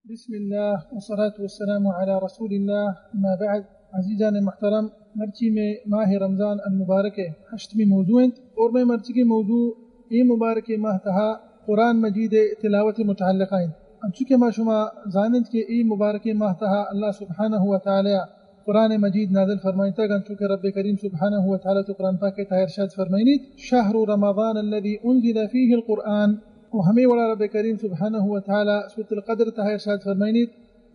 بسم الله والصلاة والسلام على رسول الله. ما بعد. عزیزان محترم، مرچی میں ماہ رمضان المبارک ہشتمی موضوع اور میں مرچی کے موضوع یہ مبارک ماہ تہا قرآن مجید تلاوت متعلقہ چونکہ ما شما زانند کہ ای مبارک ماہ تہا اللہ سبحانہ و تعالی قرآن مجید نازل فرمائیتا گن چونکہ رب کریم سبحانہ و تعالی تو قرآن پاک تہا ارشاد فرمائنی شہر رمضان الذي انزل فيه القرآن، و ہمیں وڑا رب کریم سبحانہ و تعالی سورۃ القدر تہا ارشاد فرمائنی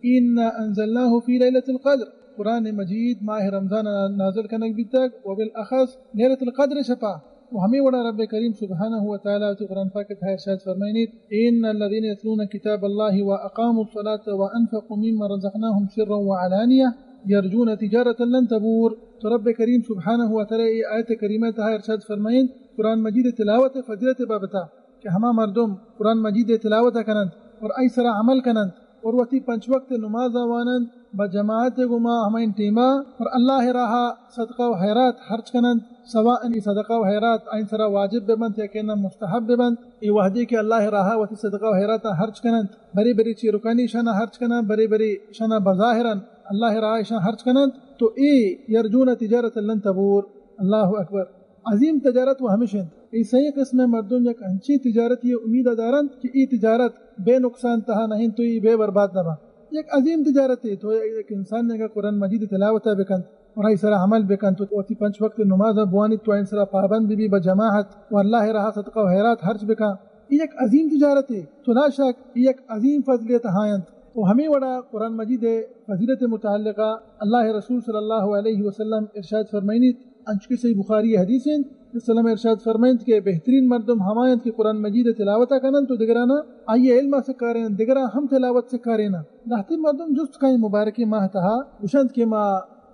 انا انزلناه في ليلة القدر، قرآن مجید ماہ رمضان نازل کنک بھی تک وبالاخص لیلۃ القدر شپا، و ہمیں وڑا رب کریم سبحانہ و تعالی تو قرآن پاک تہا ارشاد فرمائنی ان الذين يتلون كتاب الله واقاموا الصلاة وانفقوا مما رزقناهم سرا وعلانية يرجون تجارة لن تبور۔ تو رب کریم سبحانہ و تعالی آیت کریمہ تہا ارشاد فرمائن قرآن مجید تلاوت فضیلت بابتا کہ ہما مردم قرآن مجید تلاوت کنند اور ای سرا عمل کنند اور وقتی پنچ وقت نماز آوانند بجماعت گما ہمیں ٹیما اور اللہ راہا صدقہ و خیرات خرچ کنند سواء صدقہ و خیرات این سرا واجب ببند یا کہ مستحب ببند ای وحدی کہ اللہ راہا وقتی صدقہ و خیرات خرچ کنند بری بری چی رکانی شانا خرچ کنند بری بری شانا بظاہرا اللہ راہا شانا خرچ کنند تو ای یرجون تجارت لن تبور۔ اللہ اکبر، عظیم تجارت و ہمیشن ای صحیح قسم مردم یک انچی تجارت یہ امید دارند کہ ای تجارت بے نقصان تہا نہیں تو ای بے برباد نبا، یک عظیم تجارت ہے۔ تو ایک انسان نے قرآن مجید تلاوت بکند اور ای سرا عمل بکند تو اتی پنچ وقت نماز بوانی تو این سرا پابند بھی بجماعت و اللہ راہ صدقہ و خیرات خرچ بکا، یہ ایک عظیم تجارت ہے۔ تو لا شک یہ ایک عظیم فضلیت ہایند، و ہمیں وڑا قرآن مجید فضیلت متعلقہ اللہ رسول صلی اللہ علیہ وسلم ارشاد فرمائنی انچکی صحیح بخاری حدیث ہیں وسلم ارشاد فرمائنت کہ بہترین مردم ہمایند کی قرآن مجید تلاوت کنن تو دگرانا آئیے علم سکارین دگرا ہم تلاوت سکارینا لہتی مردم جست کہیں مبارکی ماہ تہا وشند کے ما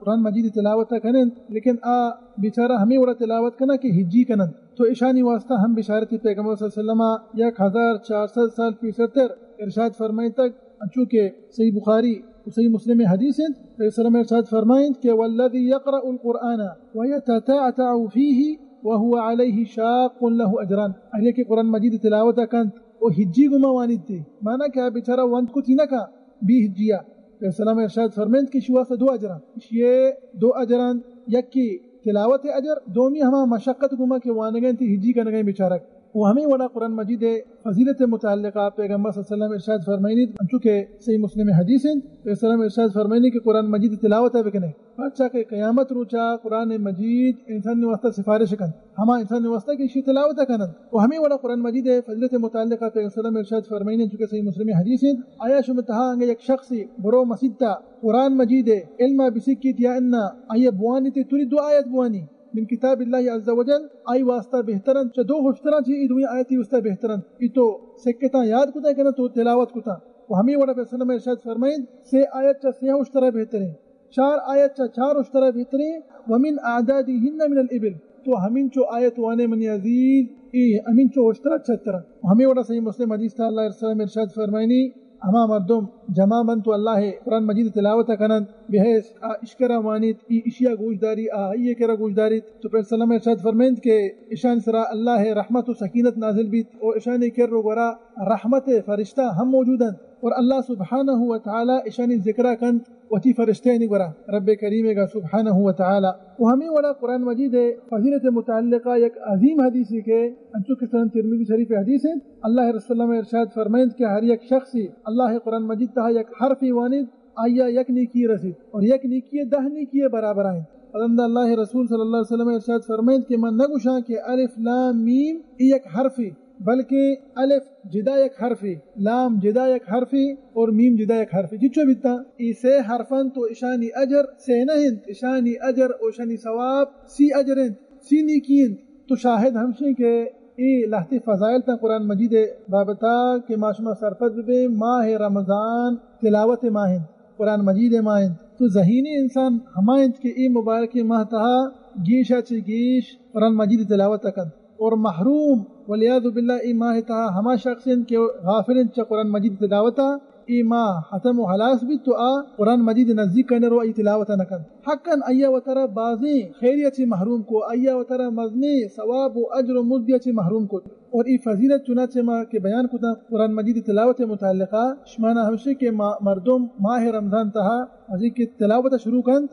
قرآن مجید تلاوت کنن لیکن بیچارہ ہمیں وڑا تلاوت کنا کہ ہجی کنن تو اشانی واسطہ ہم بشارت پیغمبر صلی اللہ علیہ وسلم 1400 سال پیچھے ارشاد فرمائن تک چونکہ صحیح بخاری صحیح مسلم حدیث ہیں وسلم ارشاد فرمائن کہ والذی یقرأ القرآن ویتتعتع فیہ وهو علیہ شاق له اجران، اہلے کہ قرآن مجید تلاوت کند او ہجی گما وانید تھی مانا کہ بیچارہ وند کو تھی نہ کا بھی ہجیا وسلم ارشاد فرمائن کہ شوا سے 2 اجران، یہ 2 اجران یک کی تلاوت اجر دومی ہما مشقت گما کہ وانگین تھی ہجی کا نگیں بیچارک۔ وہ ہمیں وڑا قرآن مجید فضیلت متعلقہ پیغمبر صلی اللہ علیہ وسلم ارشاد فرمائنی چونکہ صحیح مسلم حدیث ہیں وسلم ارشاد فرمائنی کہ قرآن مجید تلاوت بکنے بادشاہ کہ قیامت روچا قرآن مجید انسان واسطہ سفارش کن ہما انسان واسطہ کہ اسی تلاوت کنن، وہ ہمیں وڑا قرآن مجید فضیلت متعلقہ پیغمبر صلی اللہ علیہ وسلم ارشاد فرمائنی چونکہ صحیح مسلم حدیث ہیں آیا شمتہا انگے ایک شخصی برو مسجدہ قرآن مجید علم بسکیت یا انا آیا بوانی تے توری 2 آیت بوانی من کتاب اللہ عز و جل آئی واسطہ بہترن چا 2 ہوشتران چی دوی آیتی واسطہ بہترن ای تو سکتا یاد کتا کنا تو تلاوت کتا، وہ ہمیں وڑا پیغمبر صلی اللہ علیہ وسلم ارشاد فرمائن 3 آیت چا 3 ہوشترہ بہترین 4 آیت چا 4 ہوشترہ بہترین ومن اعدادہن من الابل، تو ہمین چو آیت وانے من عزیز ای ہمین چو ہوشترہ 76، ہمیں وڑا صحیح مسلم حدیث تا اللہ علیہ وسلم ارشاد فرمائنی ہما مردم جمع من تو اللہ قرآن مجید تلاوت کنند بحیث اشکرہ وانیت ای اشیا گوشداری آئیے کرا گوشداری تو پھر سلام ارشاد فرمائند کہ اشان سرا اللہ رحمت و سکینت نازل بیت اور اشان کر رو گورا رحمت فرشتہ ہم موجودن اور اللہ سبحانہ و تعالی اشانی ذکرہ کند وتی فرشتے نہیں گورا رب کریم گا سبحانہ و تعالی۔ وہ ہمیں وڑا قرآن مجید فضیلت متعلقہ یک عظیم حدیثی کے انچو کسان ترمذی شریف حدیث ہے اللہ رسول اللہ ارشاد فرمائند کہ ہر یک شخصی اللہ قرآن مجید تہا یک حرفی وانید آیا یک نیکی رسید اور یک نیکی 10 نیکی برابر آئیں۔ فرماند اللہ رسول صلی اللہ علیہ وسلم ارشاد فرمائند کہ من نگوشاں کہ الف لام میم یک حرفی بلکہ الف جدا یک حرفی لام جدا یک حرفی اور میم جدا یک حرفی جچو بیتا ای 3 حرفن تو اشانی اجر 3 نہند اشانی اجر و اشانی ثواب 3 اجرند 3 نیکیند۔ تو شاہد ہمشیں کہ ای لہتی فضائل تا قرآن مجید بابتا کہ معاشمہ سرپد بے ماہ رمضان تلاوت ماہند قرآن مجید ماہند تو ذہینی انسان ہمائند کہ ای مبارک ماہ تہا گیشا چی گیش قرآن مجید تلاوت کن اور محروم والعیاذ باللہ ای ماہ تہا ہما شخصن کے غافلن چا قرآن مجید تلاوتا ای ماہ ختم و حلاس بھی تو قرآن مجید نزدیک کرنے رو ای تلاوتا نکن حقاً ایا و ترى بازیں خیریت سے محروم کو ایا و ترى مزنی ثواب و اجر و مزدیت سے محروم کو۔ اور ای فضیلت چنانچہ ما کہ بیان کتا قرآن مجید تلاوت متعلقہ شمانا ہمشہ کہ مردم ماہ رمضان تہا ازی کہ تلاوت شروع کن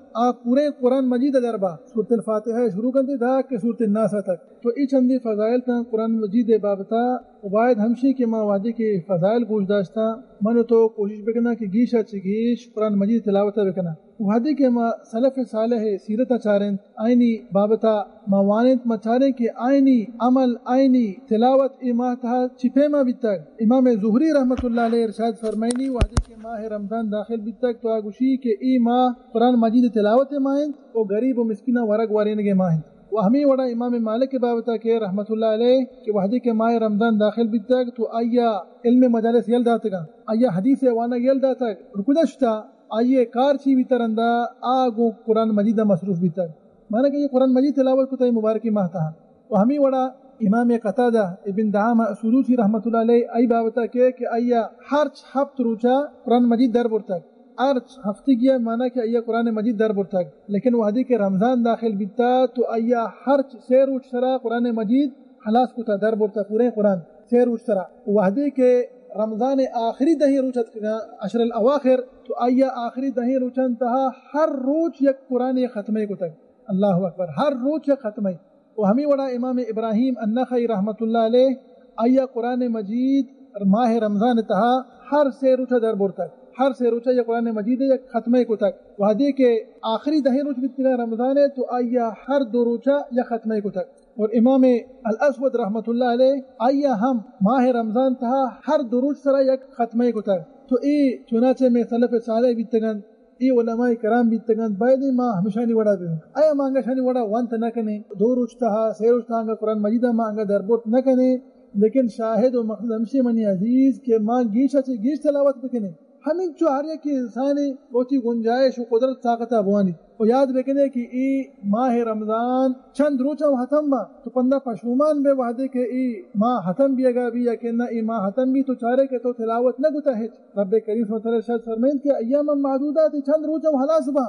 پورے قرآن مجید دربا سورۃ الفاتحہ شروع کن دا کہ سورۃ الناس تک تو ای چندی فضائل تا قرآن مجید بابتا وباید ہمشہ کہ ما وعدے کے فضائل گوش داشتا منو تو کوشش بکنا کہ گیشا چگیش قرآن مجید تلاوت بکنا وعدے کے ما سلف صالح سیرت چارن آئینی بابتا ما وانت مچارے کہ آئینی عمل آئینی تلاوت ای ماہ تہا چھپے ما بیتک امام زہری رحمت اللہ علیہ ارشاد فرمائنی وعدے کے ماہ رمضان داخل بیتک تو آگوشی کہ ای ماہ قرآن مجید تلاوت ماہن او غریب و مسکینہ ورگ وارینگے ماہن و ہمیں وڑا امام مالک کے بابتا کہ رحمت اللہ علیہ کہ وحدی کے ماہ رمضان داخل بیتک تو آیا علم مجالس یل داتگا آیا حدیث وانا یل داتک رکدشتا آئیے کار چی بیترندہ آگو قرآن مجید مصروف بیتک مانا کہ یہ قرآن مجید تلاوت کو تا مبارکی ماہ تھا و ہمیں وڑا امام قتادہ ابن دعامہ سدوسی رحمت اللہ علیہ ای بابتا کہ آیا ہر ہفت روچا قرآن مجید در برتک ارچ ہفتے گیا مانا کہ آیا قرآن مجید در برتک لیکن وحدی کے رمضان داخل بیتا تو آیا ہر سیر روچ سرا قرآن مجید خلاص کو تا در برتک پورے قرآن سیر روچ سرا وحدی کے رمضان آخری دہی روچت عشر الاواخر تو آیا آخری دہی روچن تہا ہر روچ یک قرآن ختمے کو تک اللہ اکبر ہر روچ یک ختمے و ہمیں وڑا امام ابراہیم النخعی رحمت اللہ علیہ آیا قرآن مجید ماہ رمضان تہا ہر سے روچہ در بور تک ہر سے روچہ یا قرآن مجید یا ختمے کو تک وعدے کے آخری دہی روچ بتنا رمضان ہے تو آیا ہر دو روچہ یا ختمے کو تک اور امام الاسود رحمت اللہ علیہ آیا ہم ماہ رمضان تہا ہر دو روچ سرا یا ختمے کو تک تو ای چنانچہ میں سلف صالح بیتگن ای علماء کرام بیتگن بایدی ما ہمیشہ نہیں وڑا دیں آیا مانگا شانی وڑا وانت نہ کنے دو روچ تہا سے روچ تہا قرآن مجیدہ مانگا دربوت نہ کنے لیکن شاہد و مقصد ہمشی منی عزیز کہ ماں گیشا چی گیش تلاوت بکنے ہمیں جو ہر ایک انسانی بہتی گنجائش و قدرت طاقتہ بوانی و یاد بکنے کہ ای ماہ رمضان چند روچہ و حتم با تو پندہ پشومان بے وحدے کہ ای ماہ حتم بھی اگا بھی یا کہ ای ماہ حتم بھی تو چارے کہ تو تلاوت نہ گتا ہے رب کریم صلی اللہ علیہ وسلم فرمائن کہ ایام معدودات چند روچہ و حلاس با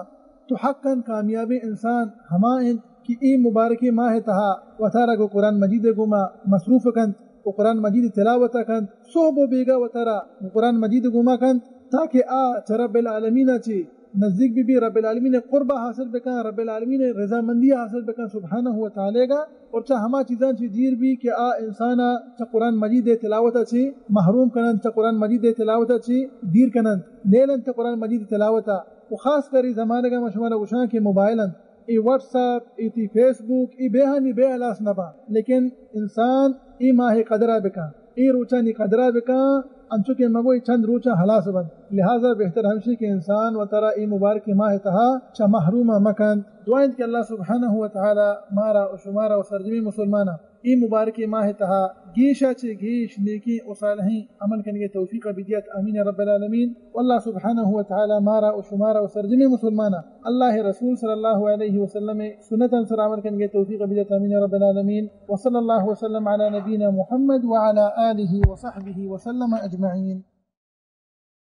تو حقا کامیابی انسان ہمائن کہ ای مبارکی ماہ تہا و تارا کو قرآن مجید گما مصروف کند و قرآن مجید تلاوت کند صحب و بیگا و تارا قرآن مجید گما کند تاکہ رب العالمین چی نزدیک بھی رب العالمین قربہ حاصل بکن رب العالمین رضا مندی حاصل بکن سبحانہ و تعالی گا اور چاہ ہما چیزاں چی دیر بھی کہ انسانا چا قرآن مجید تلاوتا چی محروم کنن چا قرآن مجید تلاوتا چی دیر کنن نیلن چا قرآن مجید تلاوتا و خاص کر زمانے کا مشمال گوشان کے موبائلن ای واٹس ایپ ای تی فیس بک ای بےہانی بے علاس نبا لیکن انسان ای ماہ قدرہ بکن ای روچانی قدرہ بکن انچو کہ مگوئی چند روچہ حلاس بند لہذا بہتر ہمشی کہ انسان و ترا ای مبارک ماہ تہا چا محروم مکن دعائیں کہ اللہ سبحانہ و تعالی مارا و شمارا و سرجمی مسلمانہ ای مبارک ماہ تہا گیشا چے گیش نیکی و صالحین عمل کرنے توفیق بدیت آمین رب العالمین واللہ سبحانہ و تعالی مارا و شمارا و سرجمی مسلمانہ اللہ رسول صلی اللہ علیہ وسلم سنتا سر عمل کرنے توفیق بدیت آمین رب العالمین وصلی اللہ وسلم علی نبینا محمد وعلى آلہ وصحبہ وسلم اجمعین.